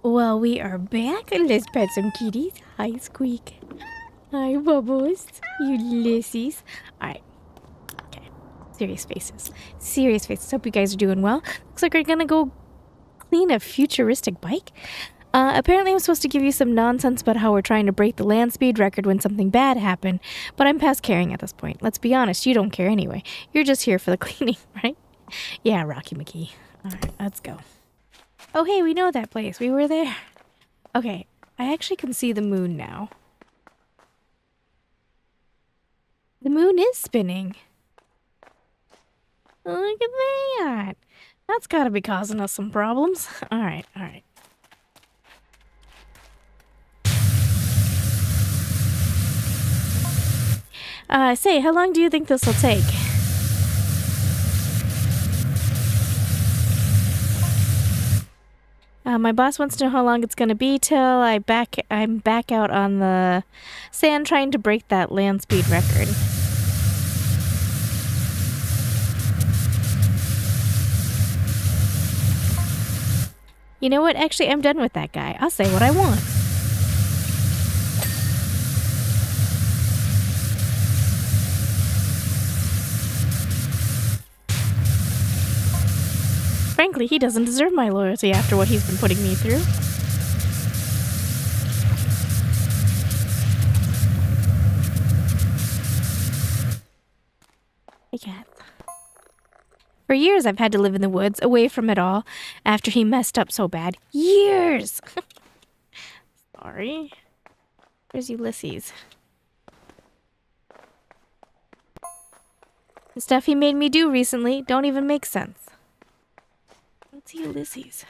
Well, we are back. Let's pet some kitties. Hi, Squeak. Hi, Bubbles. You lissies. Alright. Okay. Serious faces. Serious faces. Hope you guys are doing well. Looks like we're gonna go clean a futuristic bike. Apparently I'm supposed to give you some nonsense about how we're trying to break the land speed record when something bad happened, but I'm past caring at this point. Let's be honest, you don't care anyway. You're just here for the cleaning, right? Yeah, Rocky McKee. Alright, let's go. Oh, hey, we know that place. We were there. Okay, I actually can see the moon now. The moon is spinning. Look at that. That's gotta be causing us some problems. Alright, alright. Say, how long do you think this will take? My boss wants to know how long it's gonna be till I'm back out on the sand trying to break that land speed record. You know what? Actually, I'm done with that guy. I'll say what I want. Frankly, he doesn't deserve my loyalty after what he's been putting me through. Hey, cat. For years, I've had to live in the woods, away from it all, after he messed up so bad. Years! Sorry. Where's Ulysses? The stuff he made me do recently don't even make sense. Let's see Ulysses.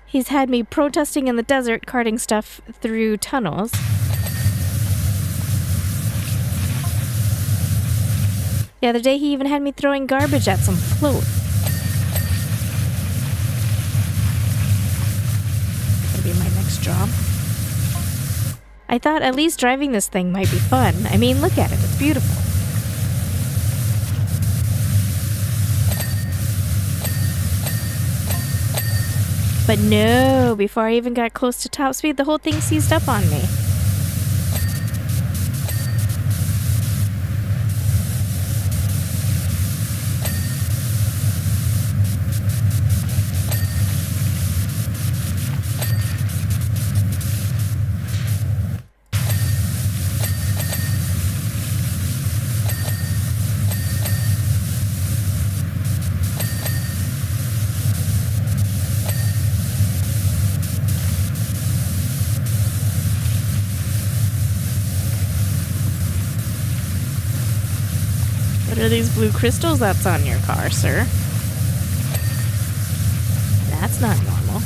He's had me protesting in the desert, carting stuff through tunnels. The other day, he even had me throwing garbage at some float. That'll be my next job. I thought at least driving this thing might be fun. I mean, look at it. It's beautiful. But no, before I even got close to top speed, the whole thing seized up on me. What are these blue crystals that's on your car, sir? That's not normal.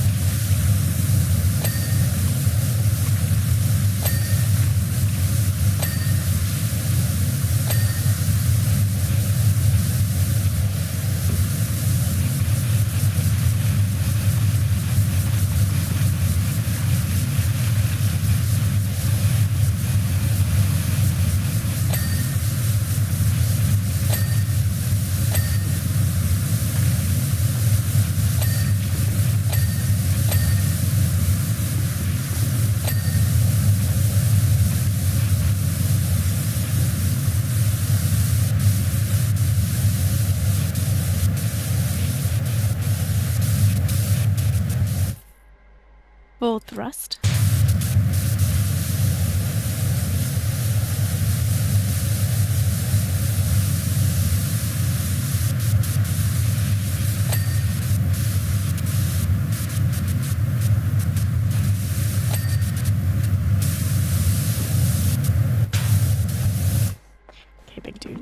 Full thrust. Okay, big dude.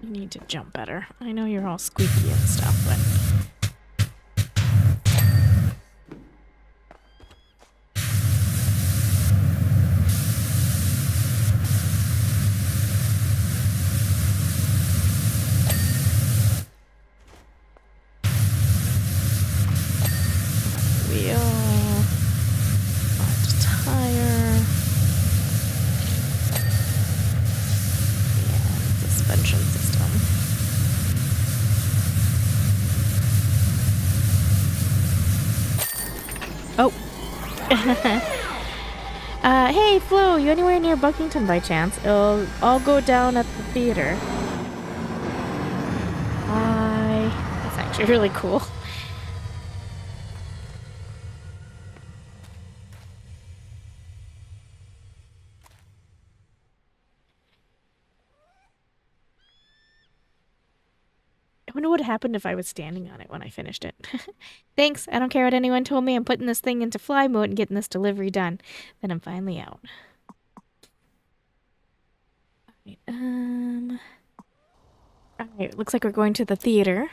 You need to jump better. I know you're all squeaky and stuff, but... Oh. Hey, Flo, you anywhere near Buckington by chance? I'll go down at the theater. Bye. That's actually really cool. I wonder what happened if I was standing on it when I finished it. Thanks. I don't care what anyone told me. I'm putting this thing into fly mode and getting this delivery done. Then I'm finally out. Alright, Alright, looks like we're going to the theater.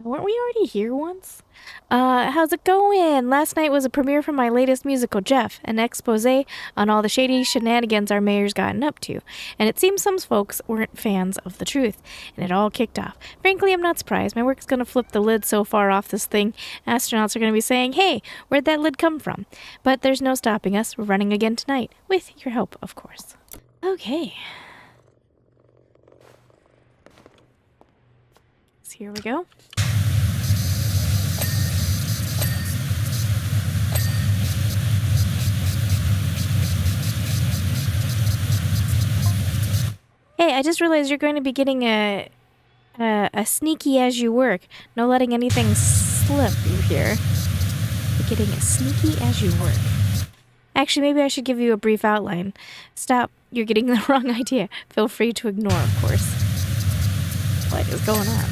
Weren't we already here once? How's it going? Last night was a premiere for my latest musical, Jeff, an expose on all the shady shenanigans our mayor's gotten up to. And it seems some folks weren't fans of the truth, and it all kicked off. Frankly, I'm not surprised. My work's gonna flip the lid so far off this thing, astronauts are gonna be saying, hey, where'd that lid come from? But there's no stopping us. We're running again tonight, with your help, of course. Okay. So here we go. Hey, I just realized you're going to be getting a sneaky as you work. No letting anything slip, you hear. You're getting a sneaky as you work. Actually, maybe I should give you a brief outline. Stop, you're getting the wrong idea. Feel free to ignore, of course. What is going on?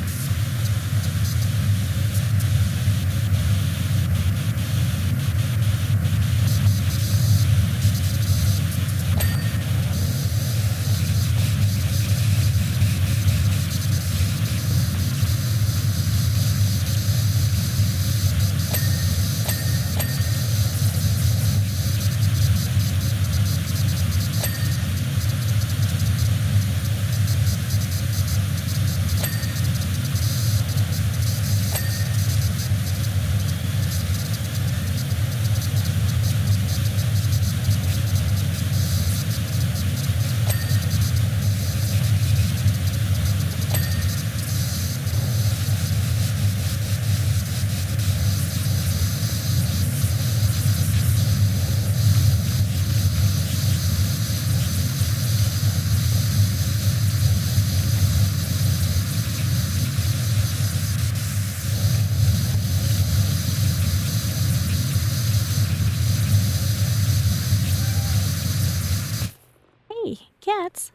Cats,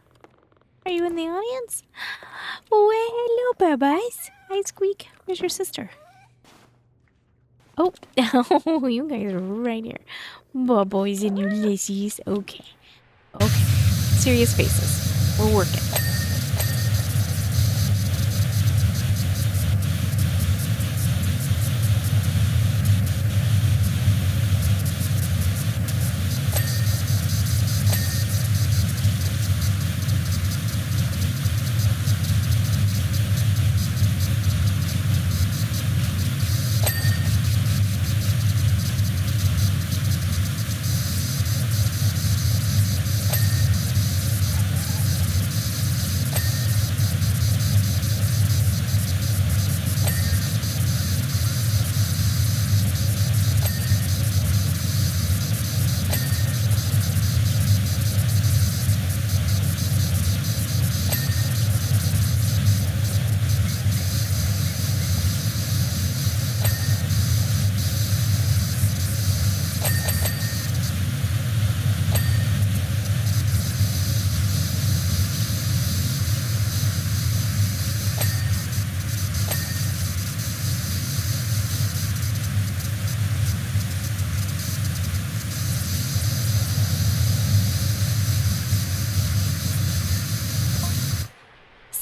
are you in the audience? Well, hello, Bubbies. Hi, Squeak. Where's your sister? Oh, you guys are right here. Boys and Ulysses. Okay. Okay. Serious faces. We're working.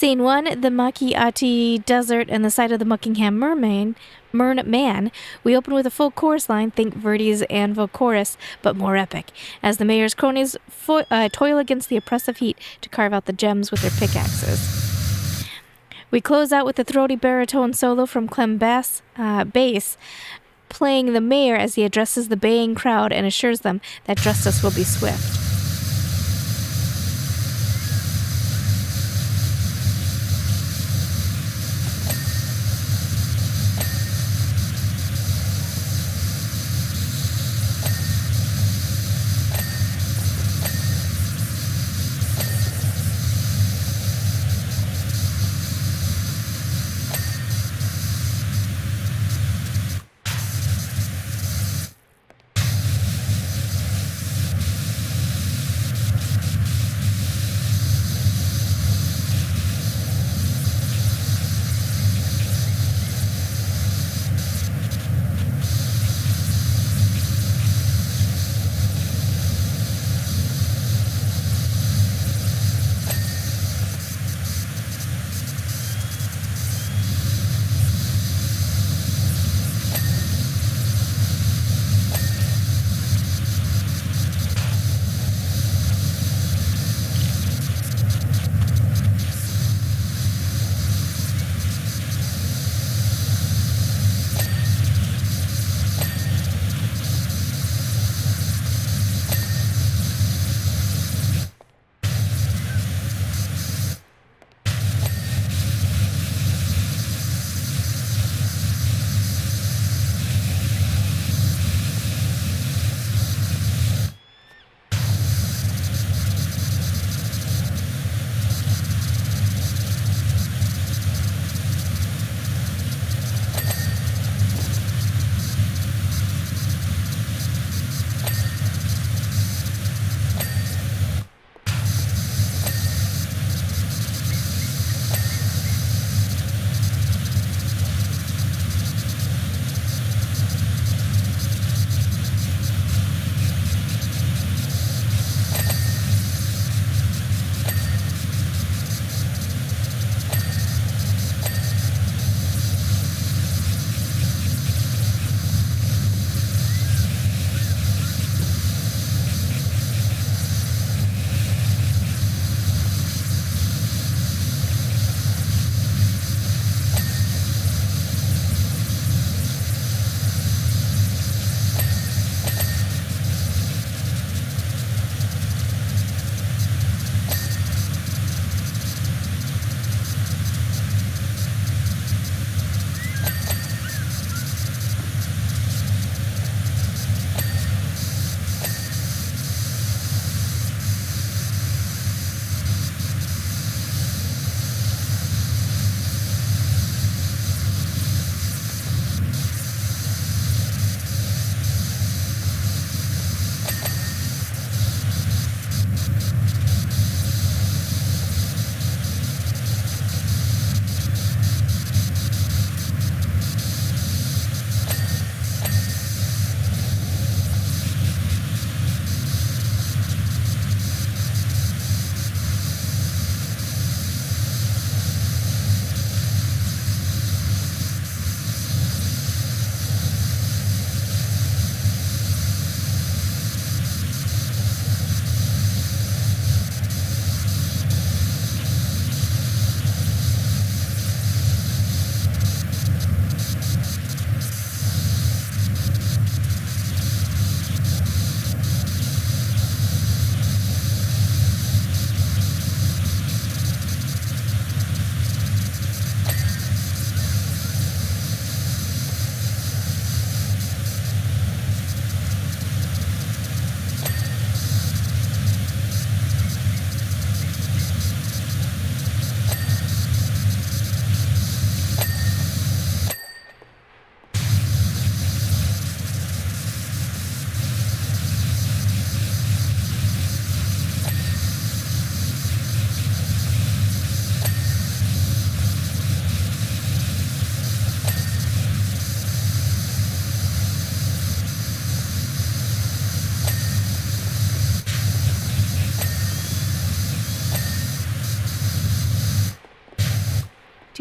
Scene 1, the Makiati Desert and the site of the Muckingham Man. We open with a full chorus line, think Verdi's Anvil chorus, but more epic, as the mayor's cronies toil against the oppressive heat to carve out the gems with their pickaxes. We close out with a throaty baritone solo from Clem Bass, playing the mayor as he addresses the baying crowd and assures them that justice will be swift.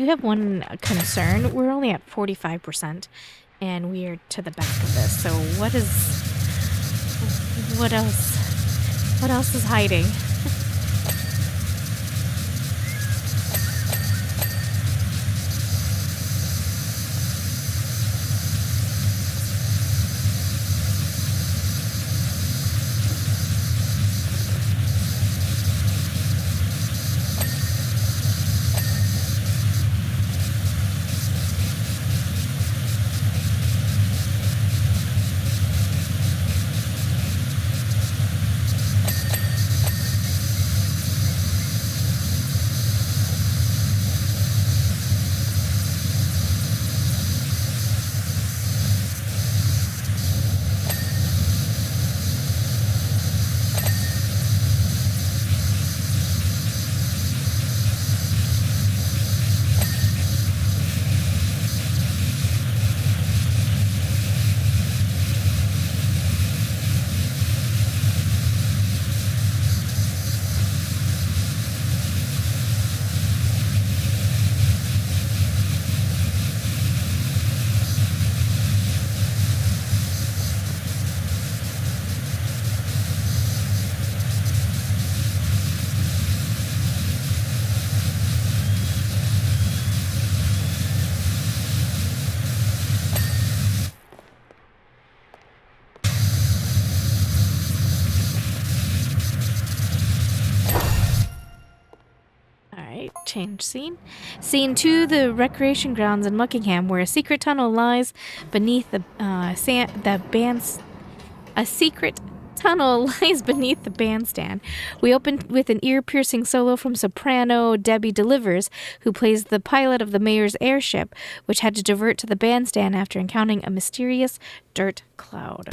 do have one concern. We're only at 45%, and we are to the back of this. So what else? What else is hiding? Change scene. Scene 2, the recreation grounds in Muckingham, where a secret tunnel lies beneath the A secret tunnel lies beneath the bandstand. We open with an ear-piercing solo from soprano Debbie Delivers, who plays the pilot of the mayor's airship, which had to divert to the bandstand after encountering a mysterious dirt cloud.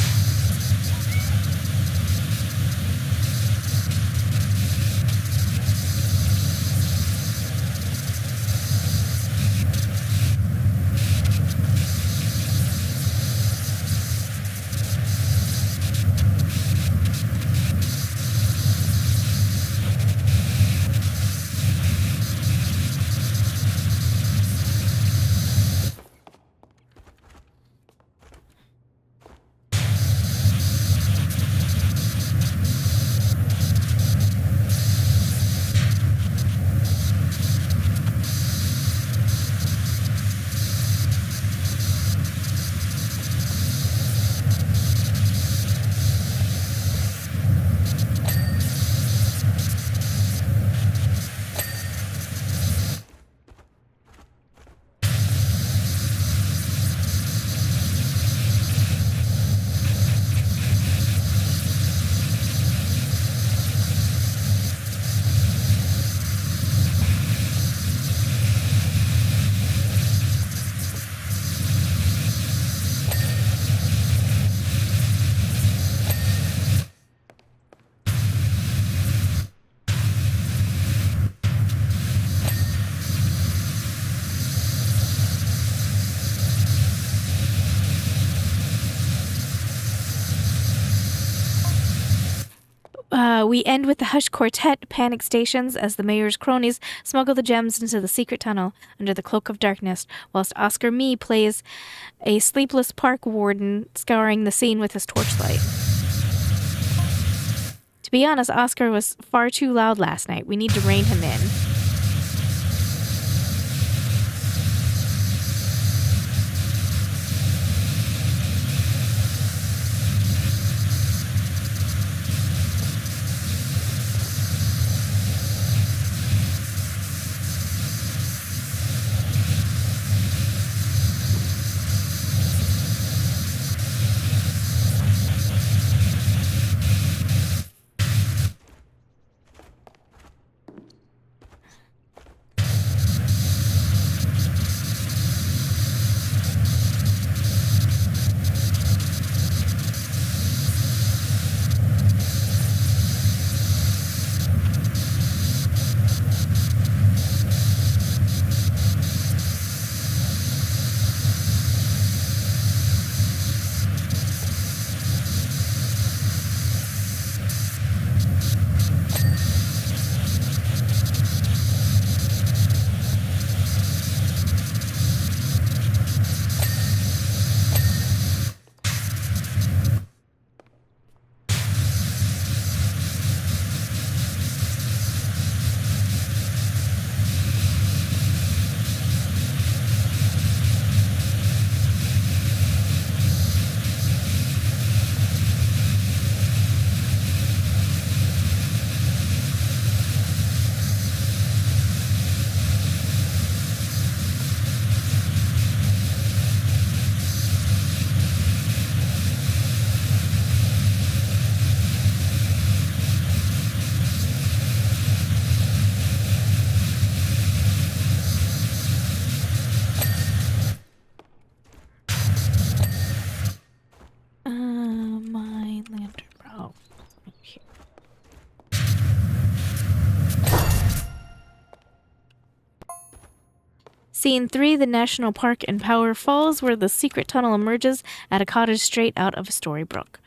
We end with the Hush Quartet panic stations as the mayor's cronies smuggle the gems into the secret tunnel under the cloak of darkness, whilst Oscar Mee plays a sleepless park warden scouring the scene with his torchlight. To be honest, Oscar was far too loud last night. We need to rein him in. Scene 3, the National Park in Power Falls, where the secret tunnel emerges at a cottage straight out of a storybook.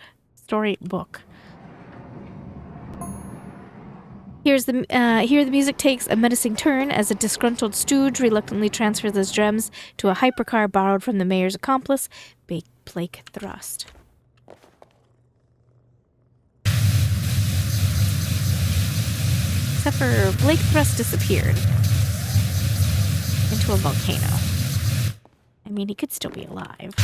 Here the music takes a menacing turn as a disgruntled stooge reluctantly transfers his gems to a hypercar borrowed from the mayor's accomplice, Blake Thrust. Except for Blake Thrust disappeared into a volcano. I mean, he could still be alive.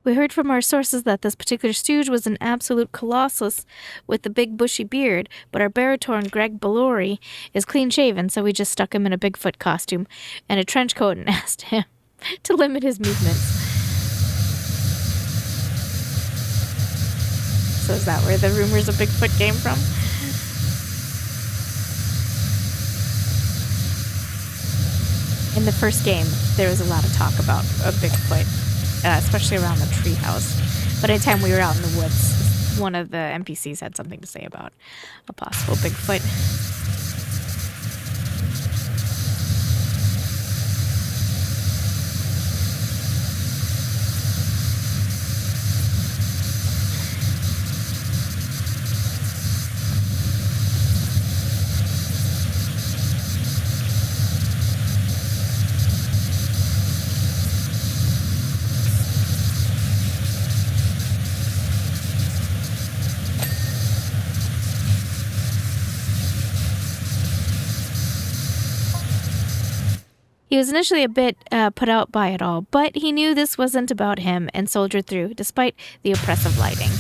We heard from our sources that this particular stooge was an absolute colossus with the big bushy beard, but our baritone Greg Bellori is clean-shaven, so we just stuck him in a Bigfoot costume and a trench coat and asked him to limit his movements. So is that where the rumors of Bigfoot came from? In the first game, there was a lot of talk about a Bigfoot. Especially around the treehouse. But anytime we were out in the woods, one of the NPCs had something to say about a possible Bigfoot. He was initially a bit put out by it all, but he knew this wasn't about him and soldiered through, despite the oppressive lighting.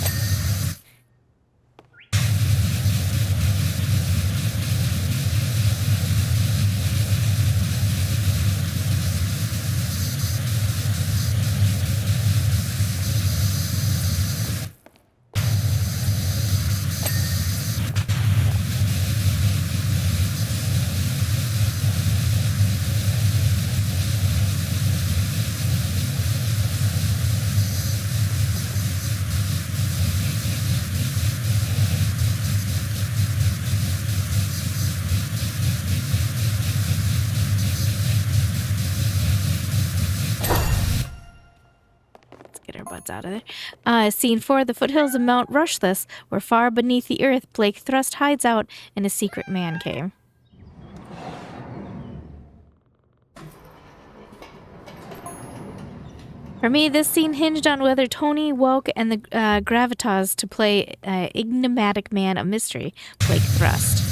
Out of there. Scene 4, the foothills of Mount Rushless, where far beneath the earth, Blake Thrust hides out in a secret man cave. For me, this scene hinged on whether Tony, Welk, and the gravitas to play enigmatic man of mystery, Blake Thrust.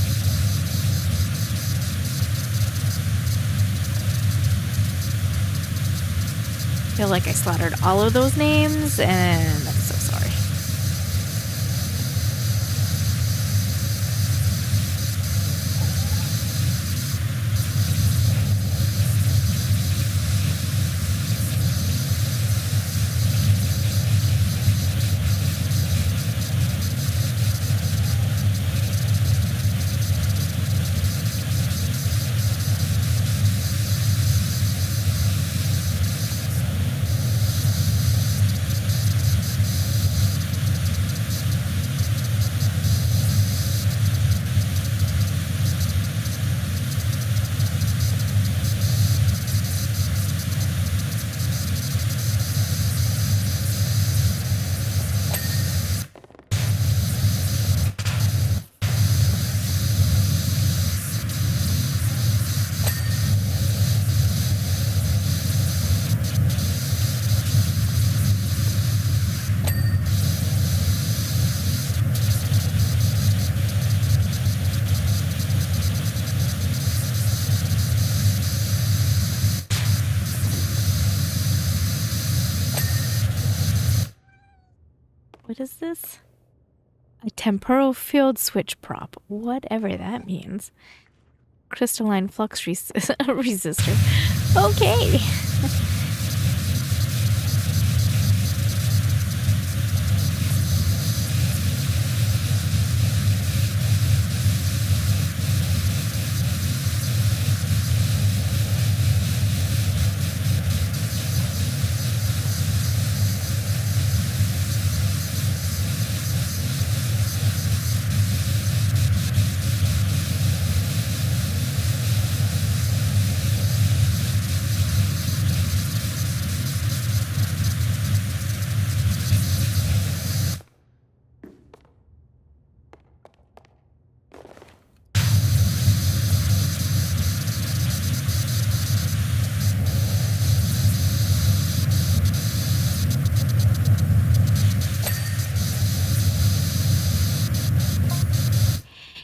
I feel like I slaughtered all of those names, and I'm so sorry. What is this? A temporal field switch prop. Whatever that means. Crystalline flux resistor. Okay.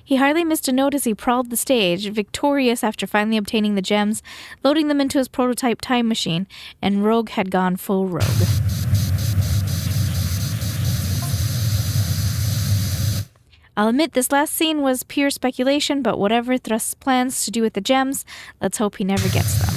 He hardly missed a note as he prowled the stage, victorious after finally obtaining the gems, loading them into his prototype time machine, and Rogue had gone full rogue. I'll admit this last scene was pure speculation, but whatever Thrust's plans to do with the gems, let's hope he never gets them.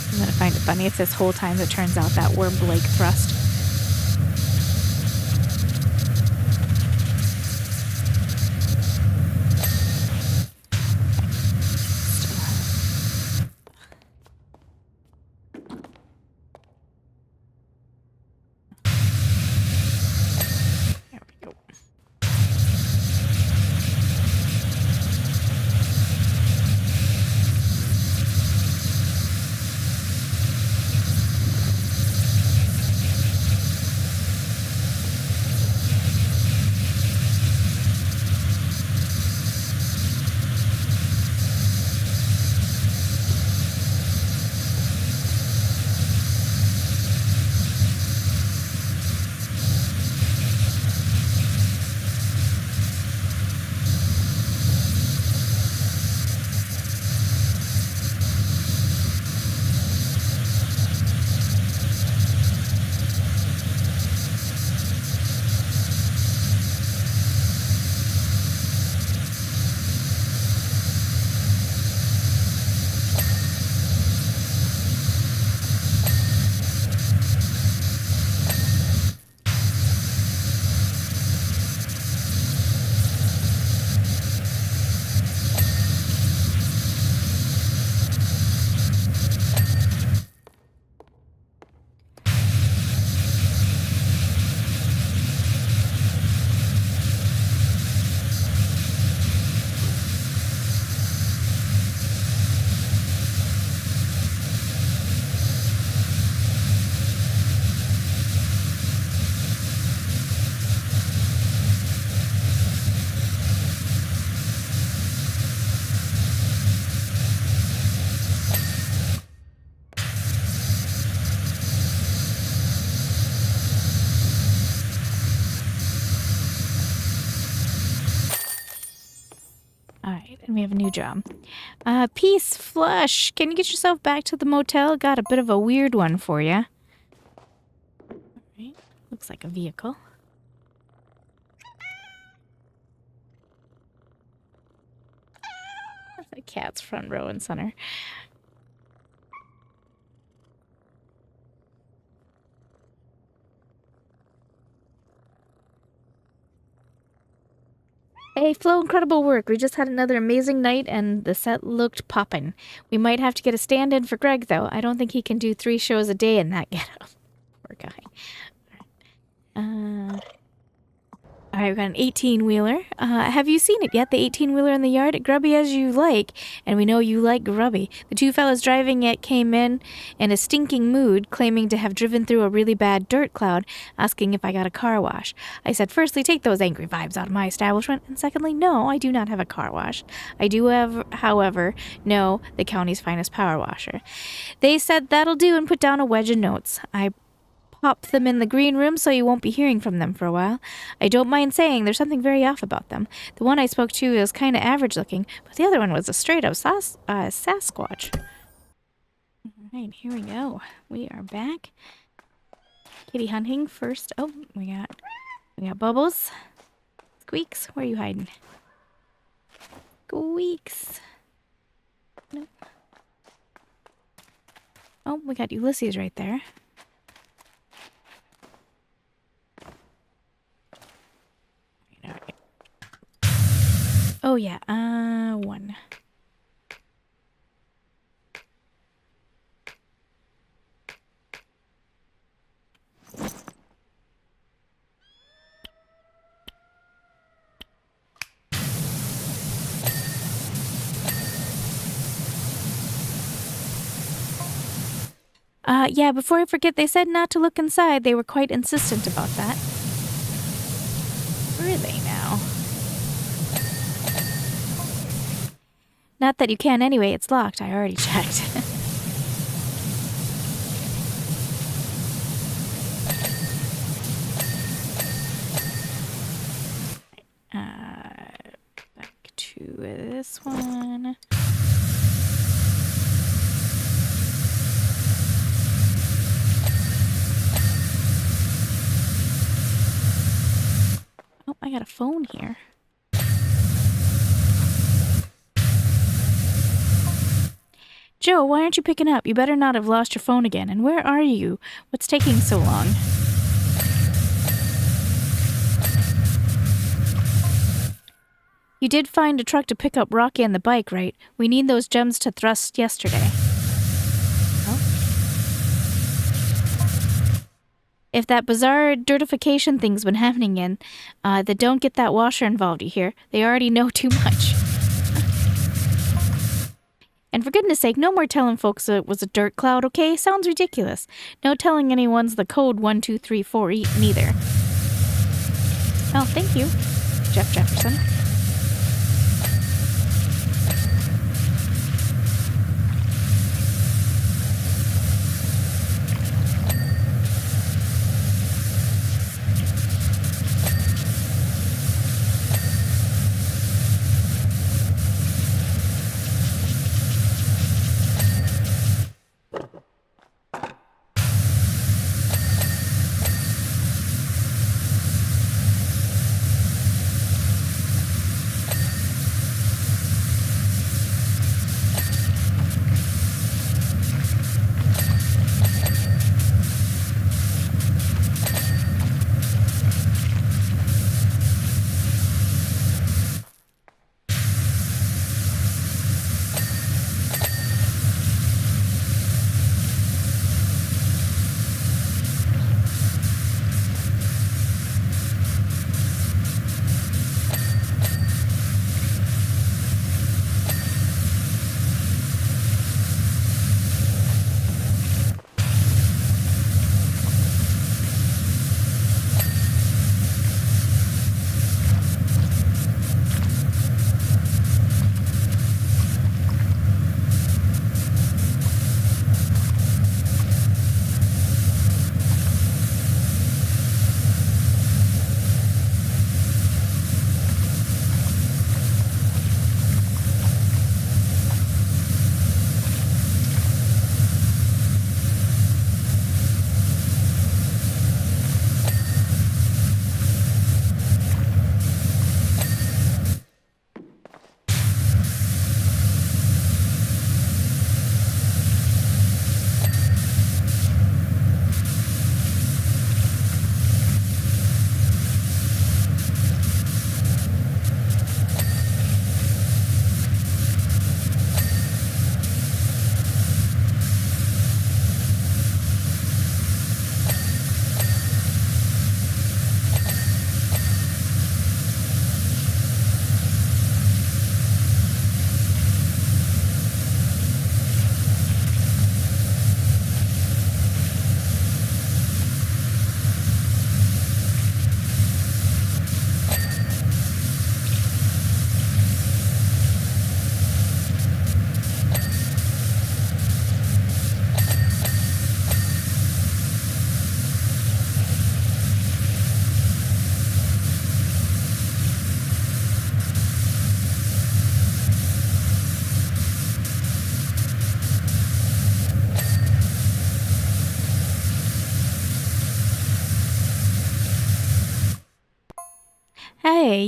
I'm gonna find it funny if this whole time it turns out that we're Blake Thrust. There we go. And we have a new job. Peace, Flush. Can you get yourself back to the motel? Got a bit of a weird one for you. Alright. Looks like a vehicle. The cat's front row and center. Hey, Flo, incredible work. We just had another amazing night, and the set looked poppin'. We might have to get a stand-in for Greg, though. I don't think he can do 3 shows a day in that getup. Poor guy. All right, we've got an 18-wheeler. Have you seen it yet? The 18-wheeler in the yard? Grubby as you like, and we know you like grubby. The 2 fellas driving it came in a stinking mood, claiming to have driven through a really bad dirt cloud, asking if I got a car wash. I said, firstly, take those angry vibes out of my establishment, and secondly, no, I do not have a car wash. I do have, however, know the county's finest power washer. They said that'll do and put down a wedge of notes. I pop them in the green room so you won't be hearing from them for a while. I don't mind saying there's something very off about them. The one I spoke to is kind of average looking, but the other one was a straight up Sasquatch. Alright, here we go. We are back. Kitty hunting first. Oh, we got Bubbles. Squeaks, where are you hiding? Squeaks. Nope. Oh, we got Ulysses right there. Oh yeah, one. Yeah, before I forget, they said not to look inside. They were quite insistent about that. Really now? Not that you can anyway, it's locked. I already checked. Back to this one. Oh, I got a phone here. Joe, why aren't you picking up? You better not have lost your phone again. And where are you? What's taking so long? You did find a truck to pick up Rocky and the bike, right? We need those gems to thrust yesterday. Oh. If that bizarre dirtification thing's been happening in, then don't get that washer involved, you hear? They already know too much. And for goodness sake, no more telling folks it was a dirt cloud, okay? Sounds ridiculous. No telling anyone's the code 1234 neither. Oh, thank you, Jefferson.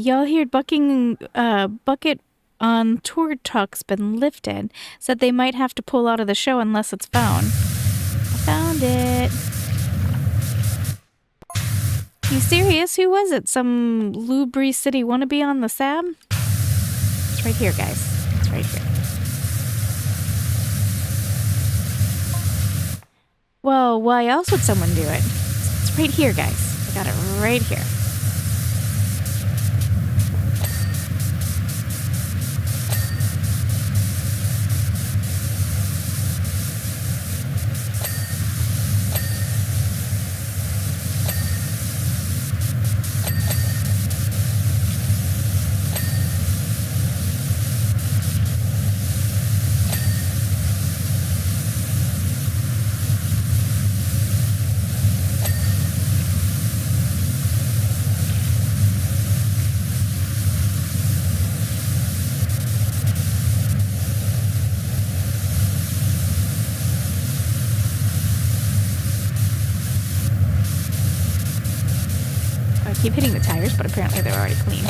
y'all hear bucket on tour truck's been lifted. Said they might have to pull out of the show unless it's found. I found it. You serious? Who was it? Some Lubri City wannabe on the SAB? It's right here, guys. It's right here. Well, why else would someone do it? It's right here, guys. I got it right here. Keep hitting the tires, but apparently they're already clean.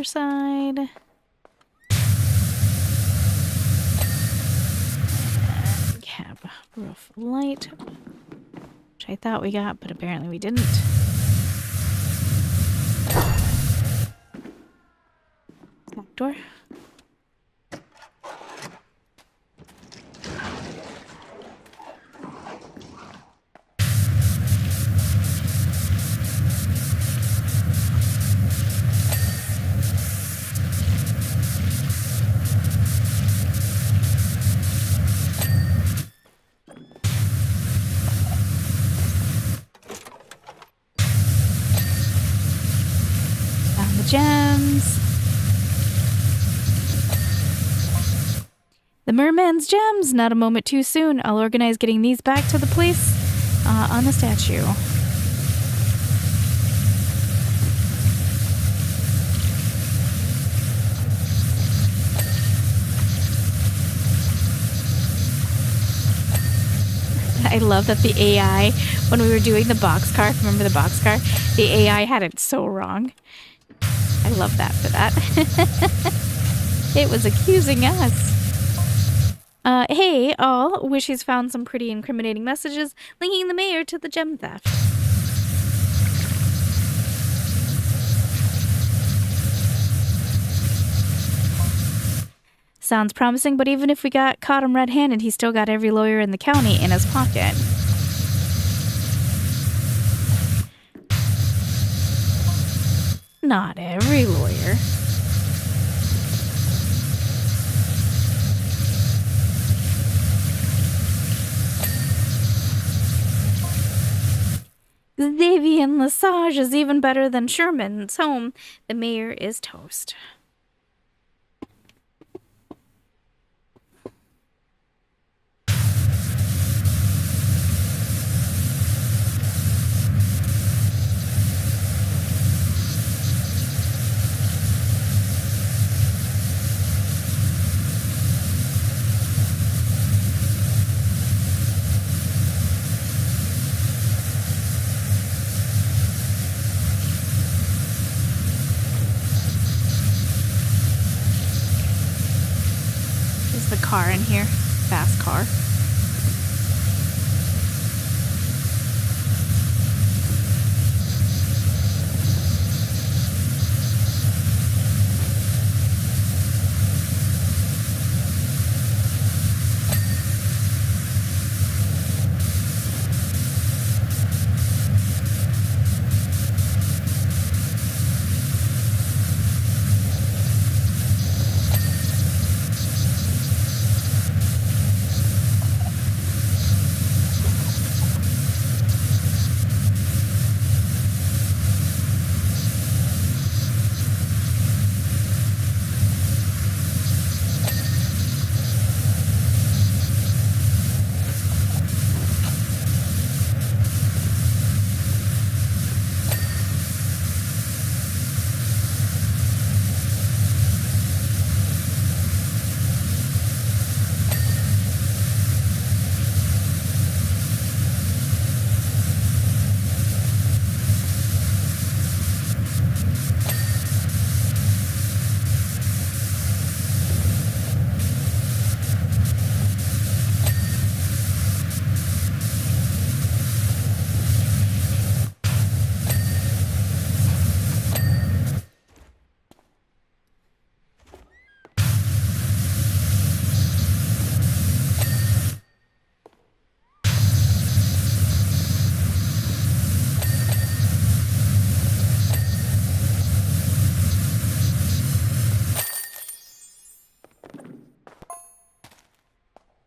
other side. Cab roof light, which I thought we got, but apparently we didn't. Back door. Found the gems. The merman's gems. Not a moment too soon. I'll organize getting these back to the place on the statue. I love that the AI, when we were doing the boxcar, remember the boxcar? The AI had it so wrong. I love that for that. It was accusing us. Hey, all. Wish he's found some pretty incriminating messages linking the mayor to the gem theft. Sounds promising, but even if we caught him red-handed, he's still got every lawyer in the county in his pocket. Not every lawyer. Xavier Lesage is even better than Sherman's home. The mayor is toast. The car in here. Fast car.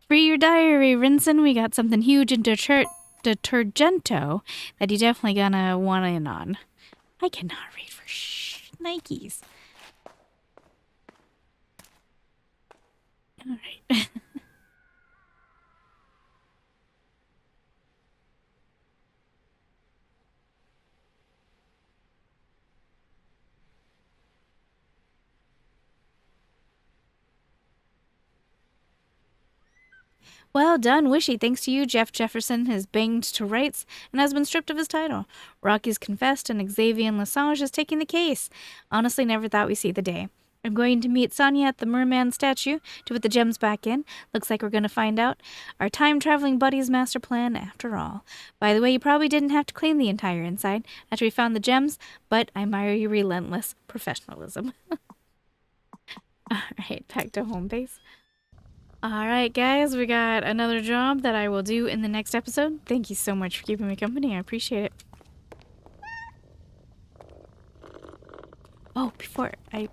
Free your diary, Rinson. We got something huge in Detergento that you definitely gonna want in on. I cannot read for Nikes. All right. Well done, Wishy. Thanks to you, Jefferson has banged to rights and has been stripped of his title. Rocky's confessed and Xavier and Lessange is taking the case. Honestly, never thought we'd see the day. I'm going to meet Sonia at the merman statue to put the gems back in. Looks like we're going to find out our time-traveling buddy's master plan after all. By the way, you probably didn't have to clean the entire inside after we found the gems, but I admire your relentless professionalism. Alright, back to home base. Alright, guys, we got another job that I will do in the next episode. Thank you so much for keeping me company. I appreciate it. Oh, before I